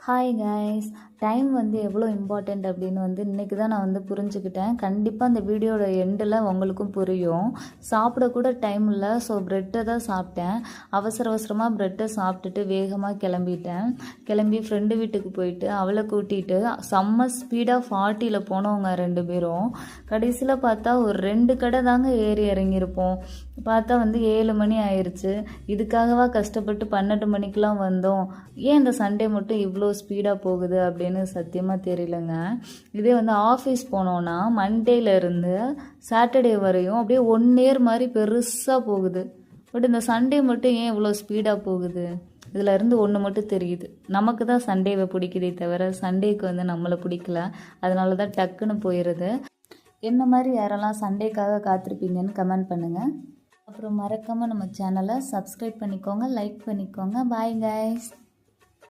Hi guys. Time வந்து எவ்வளோ important அப்படின்னு வந்து இன்றைக்கி தான் நான் வந்து புரிஞ்சுக்கிட்டேன். கண்டிப்பாக அந்த வீடியோட எண்டில் உங்களுக்கும் புரியும். சாப்பிடக்கூட டைம் இல்லை. ஸோ ப்ரெட்டை தான் சாப்பிட்டேன். அவசரமாக ப்ரெட்டை சாப்பிட்டுட்டு வேகமாக கிளம்பி ஃப்ரெண்டு வீட்டுக்கு போயிட்டு அவளை கூட்டிகிட்டு செம்ம ஸ்பீடாக 40ல் போனவங்க 2 பேரும். கடைசியில் பார்த்தா ஒரு 2 கடை தாங்க ஏறி இறங்கியிருப்போம். பார்த்தா வந்து 7 மணி ஆயிடுச்சு. இதுக்காகவா கஷ்டப்பட்டு 12 மணிக்கெலாம் வந்தோம். ஏன் இந்த சண்டே மட்டும் இவ்வளோ ஸ்பீடாக போகுது அப்படின்னு சத்தியமாக தெரியலங்க. இதே வந்து ஆஃபீஸ் போனோன்னா மண்டேலேருந்து சாட்டர்டே வரையும் அப்படியே 1 இயர் மாதிரி பெருசாக போகுது. பட் இந்த சண்டே மட்டும் ஏன் இவ்வளோ ஸ்பீடாக போகுது? இதில் இருந்து ஒன்று மட்டும் தெரியுது, நமக்கு தான் சண்டேவை பிடிக்குதே தவிர சண்டேக்கு வந்து நம்மளை பிடிக்கல. அதனால தான் டக்குன்னு போயிடுது. என்ன மாதிரி யாரெல்லாம் சண்டேக்காக காத்திருப்பீங்கன்னு கமெண்ட் பண்ணுங்கள். அப்புறம் மறக்காமல் நம்ம சேனலை சப்ஸ்கிரைப் பண்ணிக்கோங்க, லைக் பண்ணிக்கோங்க. Bye guys.